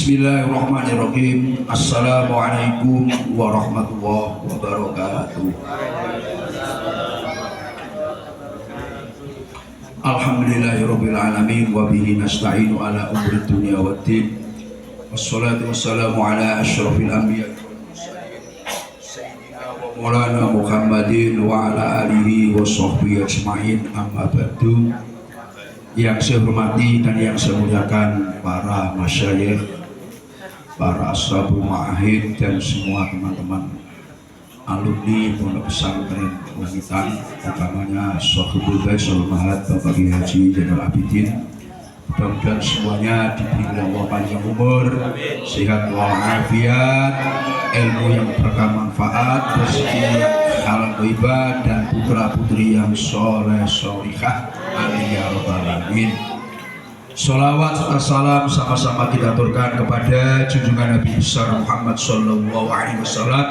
Bismillahirrahmanirrahim. Assalamualaikum warahmatullahi wabarakatuh. Alhamdulillahirabbil alamin wa bihi nasta'inu ala umuri dunya waddin. Wassalatu wassalamu ala asyrafil anbiya Maulana Muhammadin wa ala alihi wa sahbihi ajma'in, amma ba'du. Yang saya hormati dan yang saya muliakan para masyayikh, para ashabul ma'ahid, dan semua teman-teman alumni Pondok Pesantren Langitan, utamanya Sohibul Bait Mahat Bapak Kiai Haji Zainal Abidin. Mudah-mudahan semuanya diberi Allah panjang umur, sehat walafiat, ilmu yang bermanfaat, rezeki yang halal thayyibah, dan putra-putri yang soleh solihah. Amin ya rabbal alamin. Sholawat serta salam sama-sama kita aturkan kepada junjungan Nabi besar Muhammad sallallahu alaihi wasallam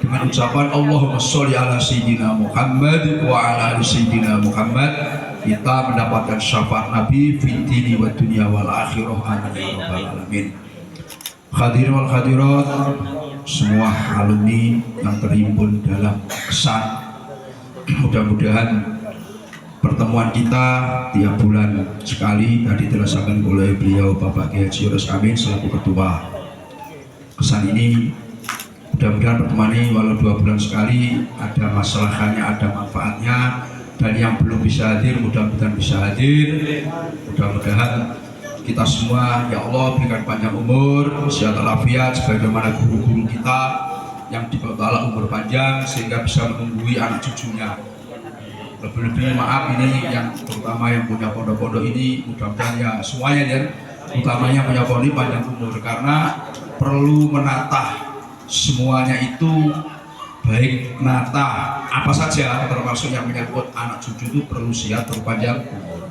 dengan ucapan Allahumma sholli ala sayyidina Muhammad wa ala ali sayyidina Muhammad. Kita mendapatkan syafaat Nabi fid dini wa dunya wal akhirah. Amin ya rabbal alamin. Hadirin wal hadirat, semua alumni yang terhimpun dalam kesan, mudah-mudahan pertemuan kita tiap bulan sekali tadi dilaksanakan oleh beliau Bapak Kiai Haji Yunus Amin selaku ketua. Kesan ini mudah-mudahan pertemuan ini walau 2 bulan sekali ada masalahnya, ada manfaatnya, dan yang belum bisa hadir mudah-mudahan bisa hadir. Mudah-mudahan kita semua ya Allah berikan panjang umur, sehat walafiat, sebagaimana guru-guru kita yang diberi Allah umur panjang sehingga bisa menunggui anak cucunya. Lebih-lebih maaf ini yang terutama yang punya pondok-pondok ini, mudah-mudahan ya semuanya ya, utamanya punya pondok ini panjang umur, karena perlu menata semuanya itu, baik nata apa saja termasuk yang menyangkut anak cucu itu perlu sehat berpanjang umur.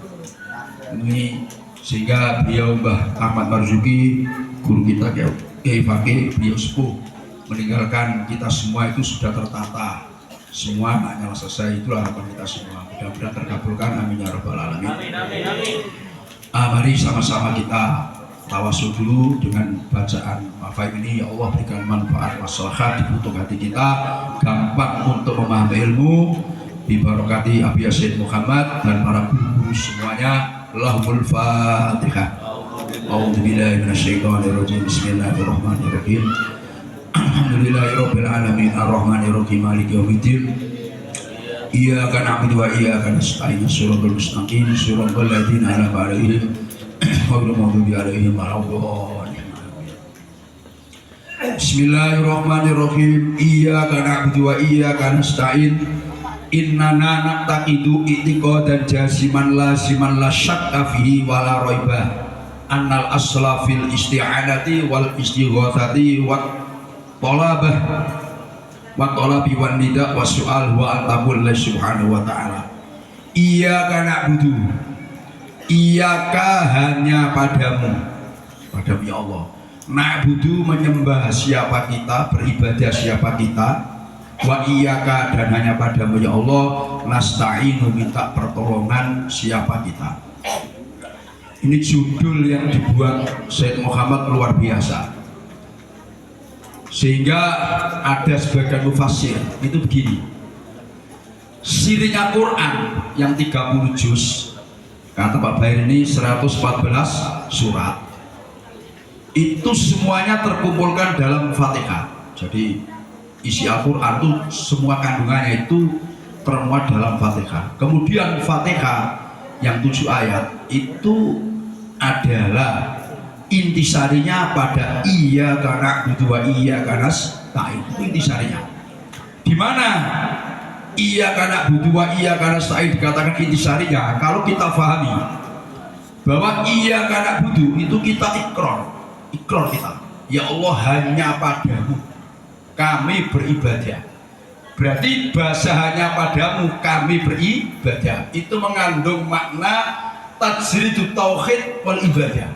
Ini sehingga beliau Mbah Ahmad Marzuki, guru kita Kiai Fakih, beliau sepuh meninggalkan kita semua itu sudah tertata. Semua anaknya selesai, itulah harapan kita semua. Mudah-mudahan terkabulkan, amin ya rabbal alamin. Mari sama-sama kita tawasul dulu dengan bacaan mafaid ini. Ya Allah berikan manfaat maslahat di lubuk hati kita, gampang untuk memahami ilmu, dibarakati Abi Sayyid Muhammad dan para guru semuanya. Lahumul Fatihah. A'udzubillahi minasyaitonirrajim. Bismillahirrahmanirrahim. Alhamdulillahirabbil alamin arrahmanirrahim maliki yaumiddin. Iyyaka na'budu wa iyyaka nasta'in. Shiratal mustaqim shiratal ladzina an'amta 'alaihim ghairil maghdubi 'alaihim waladdallin. Bismillahirrahmanirrahim. Iyyaka na'budu wa iyyaka nasta'in. Innana naqtaqidu i'tiqadan jaziman laziman la syakka fihi wa la raibah annal asla fil isti'anati wal istighatsati wa talabah wa talabi wan nida wa su'al wa antabul subhanahu wa ta'ala. Iyyaka na'budu, iyyaka hanya padamu ya Allah. Na'budu menyembah siapa kita, beribadah siapa kita. Wa iyyaka dan hanya padamu ya Allah nasta'inu minta pertolongan siapa kita. Ini judul yang dibuat Sayyid Muhammad luar biasa, sehingga ada sebagian mufassir itu begini, sirinya Quran yang 30 juz, kata Pak Bair ini 114 surat, itu semuanya terkumpulkan dalam Fatihah. Jadi isi Al-Quran itu semua kandungannya itu termuat dalam Fatihah. Kemudian Fatihah yang 7 ayat itu adalah intisarinya pada iyyaka na'budu wa iyyaka nasta'in. Itu intisarinya. Di mana iyyaka na'budu wa iyyaka nasta'in dikatakan intisarinya? Kalau kita pahami bahwa iyyaka na'budu itu kita ikrar kita. Ya Allah hanya padamu kami beribadah. Berarti bahasa hanya padamu kami beribadah itu mengandung makna tajridut tauhid wal ibadah.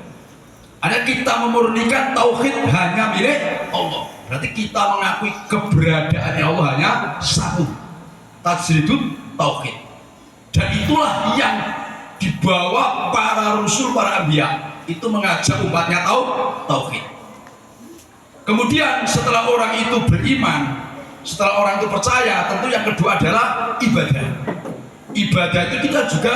Ada kita memurnikan tauhid hanya milik Allah. Berarti kita mengakui keberadaannya Allah hanya satu. Tajridut tauhid. Dan itulah yang dibawa para rasul, para anbiya itu mengajak umatnya tauhid. Kemudian setelah orang itu beriman, setelah orang itu percaya, tentu yang kedua adalah ibadah. Ibadah itu kita juga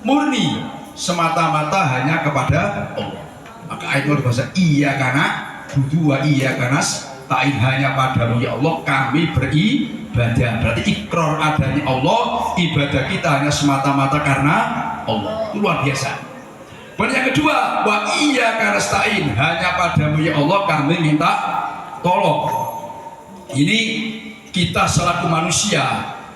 murni semata-mata hanya kepada Allah. Maka ayat itu bahasa iya karena budu wa iya karena ta'in, hanya padamu ya Allah kami beribadah. Berarti ikrar adanya Allah, ibadah kita hanya semata-mata karena Allah. Itu luar biasa. Dan yang kedua, wa iya karena ta'in, hanya padamu ya Allah kami minta tolong. Ini kita selaku manusia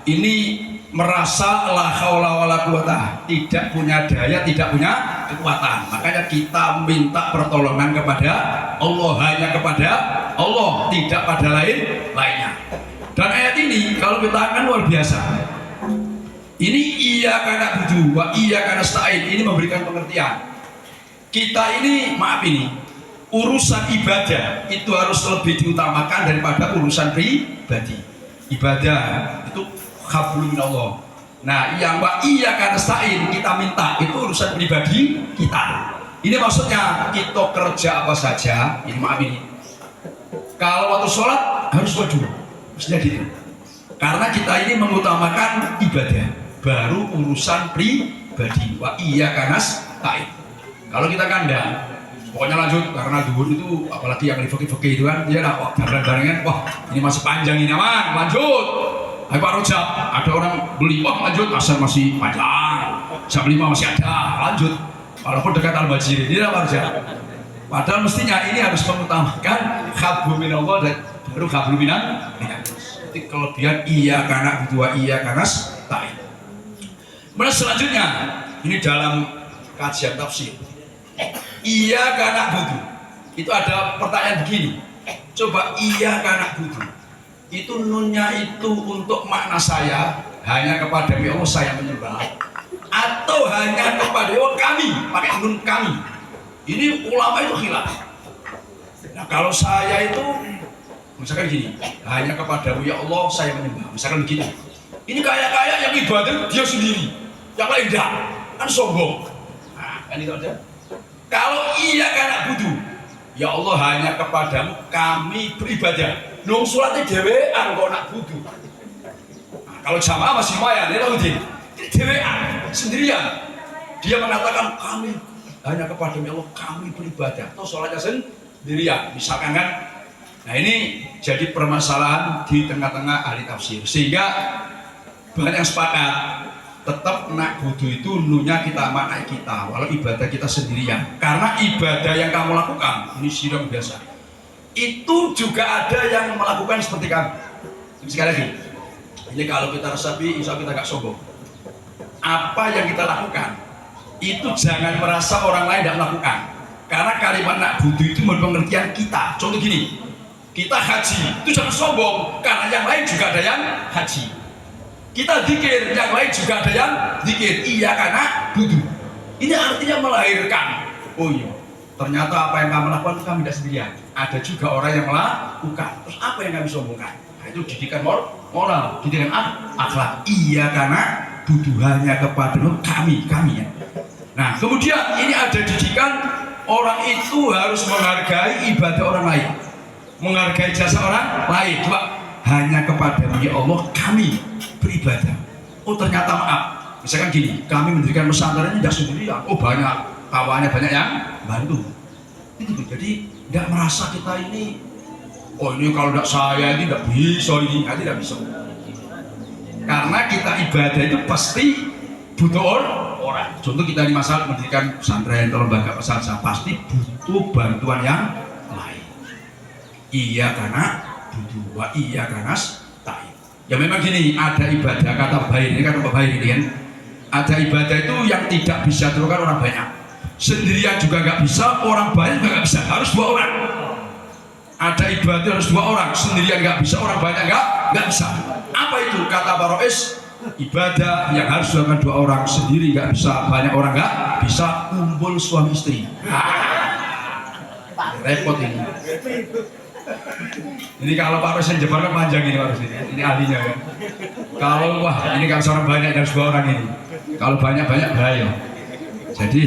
ini merasa la haula wala quwata, tidak punya daya, tidak punya kekuatan. Makanya kita minta pertolongan kepada Allah, hanya kepada Allah, tidak pada lainnya. Dan ayat ini kalau kita akan luar biasa. Ini iya karena budu wa iya karena stain, ini memberikan pengertian. Kita ini, maaf ini, urusan ibadah itu harus lebih diutamakan daripada urusan pribadi. Ibadah itu hablum minallah. Nah, yang wa iya karena stain kita minta itu urusan pribadi kita. Ini maksudnya kita kerja apa saja, ini maaf ini. Kalau waktu sholat harus wajib, mestinya gitu. Karena kita ini mengutamakan ibadah, baru urusan pribadi. Wa iya karena stain. Kalau kita kandang, pokoknya lanjut karena duhur itu apalagi yang di fakih-fakih itu kan, dia lah bareng-barengan, wah ini masih panjang ini aman, lanjut. Ayo Pak Rojab, ada orang beli, wah lanjut, asal masih panjang, jam 5 masih ada, lanjut. Walaupun dekat Al-Bajir, ini lah Pak Rojab. Padahal mestinya ini harus mengutamakan hablum minallah dan baru hablum minnas. Jadi kelebihan iya karena dua iya karena ta'in. Kemudian selanjutnya, ini dalam kajian tafsir. Iya karena budu. Itu ada pertanyaan begini. Coba iya karena budu. Itu nunnya itu untuk makna saya hanya kepada Allah saya menyembah, atau hanya kepada Allah kami pakai nun kami. Ini ulama itu khilaf. Nah kalau saya itu misalkan gini, hanya kepada ya Allah saya menyembah, misalkan begini. Ini kayak yang ibadah dia sendiri, yang lain enggak, kan sombong. Nah kan itu aja. Kalau iya karena budu, ya Allah hanya kepadamu kami beribadah. Nung suratnya dewean kok nak budu. Nah, kalau jamaah masih lumayan, ya tahu dia. Dewean sendirian. Dia mengatakan kami hanya kepadamu ya Allah kami beribadah. Atau sholatnya sendirian. Misalkan kan. Nah ini jadi permasalahan di tengah-tengah ahli tafsir. Sehingga banyak yang sepakat. Tetap nak budu itu nunya kita maknai kita, walau ibadah kita sendirian. Karena ibadah yang kamu lakukan ini syirak biasa. Itu juga ada yang melakukan seperti kamu. Sekali lagi, ini kalau kita resapi, insya Allah kita gak sombong. Apa yang kita lakukan itu jangan merasa orang lain tidak melakukan. Karena kalimat nak budu itu menurut pengertian kita. Contoh gini, kita haji itu jangan sombong, karena yang lain juga ada yang haji. Kita zikir, yang lain juga ada yang zikir. Iya karena budu. Ini artinya melahirkan. Oh iya, ternyata apa yang kamu lakukan kami tidak sendirian. Ada juga orang yang melakukan. Terus apa yang kami sombongkan? Nah, itu didikan moral, didikan akhlak. Iya karena budu hanya kepada kami ya. Nah kemudian ini ada didikan orang itu harus menghargai ibadah orang lain, menghargai jasa orang lain. Coba hanya kepada ya Allah kami beribadah. Oh ternyata maaf, misalkan gini, kami mendirikan pesantren ini tidak sendirian. Oh banyak kawannya, banyak yang bantu. Itu jadi tidak merasa kita ini, oh ini kalau tidak saya ini tidak bisa ini, tidak bisa. Karena kita ibadah itu pasti butuh orang. Contoh kita ini masalah mendirikan pesantren atau lembaga pesantren, pasti butuh bantuan yang lain. Iya karena butuh, wa iya karena ta'in. Ya memang gini, ada ibadah kata baik ini kan baik ini kan. Ada ibadah itu yang tidak bisa dilakukan orang banyak. Sendirian juga nggak bisa, orang banyak juga nggak bisa, harus dua orang. Ada ibadah harus dua orang, sendirian nggak bisa, orang banyak nggak bisa. Apa itu? Kata Barois, ibadah yang harus dilakukan dua orang, sendiri nggak bisa, banyak orang nggak bisa, kumpul suami istri. Repot ini. Ini kalau Pak Rosen Jepang kan panjang ini Pak Rosen, ini ahlinya kan. Kalau wah ini kalau seorang banyak harus dua orang ini. Kalau banyak bahaya. Jadi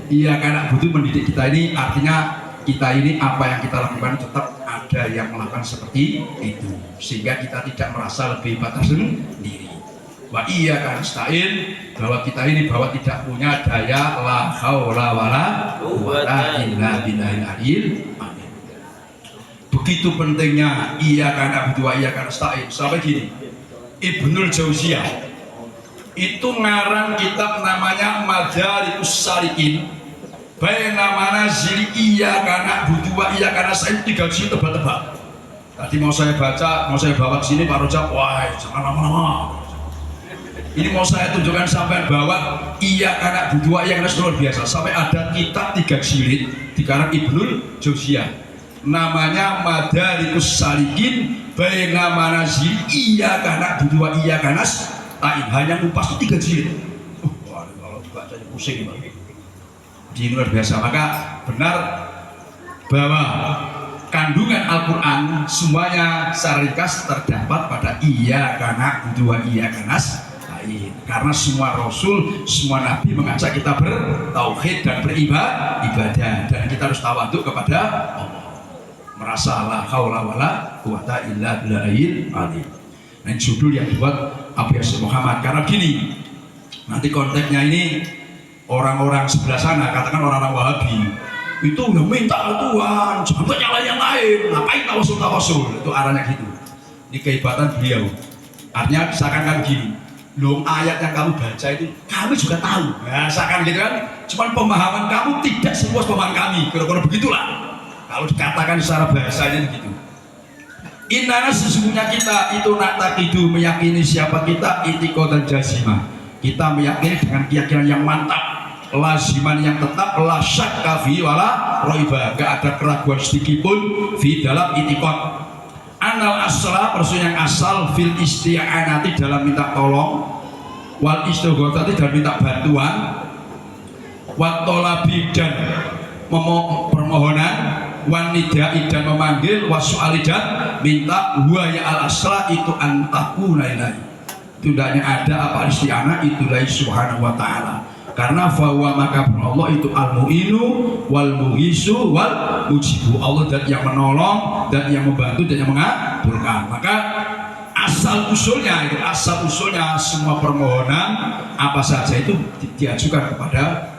iya karena butuh mendidik kita ini artinya kita ini apa yang kita lakukan tetap ada yang melakukan seperti itu, sehingga kita tidak merasa lebih hebat sendiri. Wa iyyaka nasta'in, bahwa kita ini bahwa tidak punya daya la haula wala quwwata illa billahil aliyyil azim. Begitu pentingnya iyyaka na'budu wa iyyaka nasta'in sampai gini. Ibnul Jauziyah itu ngarang kitab namanya Madarikus Salikin baina manazil iyyaka na'budu wa iyyaka nasta'in, 3 juz tebal-tebal. Tadi mau saya baca, mau saya bawa ke sini Pak Rojak, wah jangan lama-lama. Ini mau saya tunjukkan sampai bahwa iyyaka na'budu wa iyyaka nasta'in luar biasa. Sampai ada kitab 3 jilid dikarang Ibnul Jauziyah namanya Madarikus Salikin baina manazil iyyaka na'budu wa iyyaka nasta'in. Hanya ngupas itu 3 jilid. Wah, kalau bacanya pusing banget. Ini luar biasa. Maka benar bahwa kandungan Al-Quran semuanya secara ringkas terdapat pada iyyaka na'budu wa iyyaka nasta'in. Karena semua Rasul, semua Nabi mengajak kita bertauhid dan beribadah, dan kita harus tawaduk kepada Allah, merasa la haula wala quwwata illa billahil azim. Nah, judul yang dibuat Abu Yasir Muhammad karena gini, nanti konteksnya ini orang-orang sebelah sana, katakan orang-orang Wahabi itu udah minta Tuhan, jangan nyalain yang lain, ngapain tawasul, itu arahnya gitu. Ini kehebatan beliau. Artinya seakan-akan gini, loh ayat yang kamu baca itu kami juga tahu, nah seakan gitu kan, cuman pemahaman kamu tidak seluas pemahaman kami, kira-kira begitulah kalau dikatakan secara bahasanya gitu. Inana sesungguhnya kita itu natakidu, meyakini siapa kita, itiqodan jazimah, kita meyakini dengan keyakinan yang mantap, laziman yang tetap, la syakka fi wala raiba, gak ada keraguan sedikit pun fi dalam itiqad. Anal asla, perso yang asal, fil isti'anati dalam minta tolong, wal istighotsati dalam minta bantuan, wat tolabi dan permohonan, wan nidai dan memanggil, wasu'ali dan minta, huwa ya al asla itu antakuna ilahi, itu tidaknya ada apa isti'anah itu dari subhanahu wa ta'ala. Karena fahuwa maka Allah itu al-mu'inu wal muhisu wal mujibu, Allah dan yang menolong dan yang membantu dan yang mengabulkan. Maka asal usulnya semua permohonan apa saja itu diajukan kepada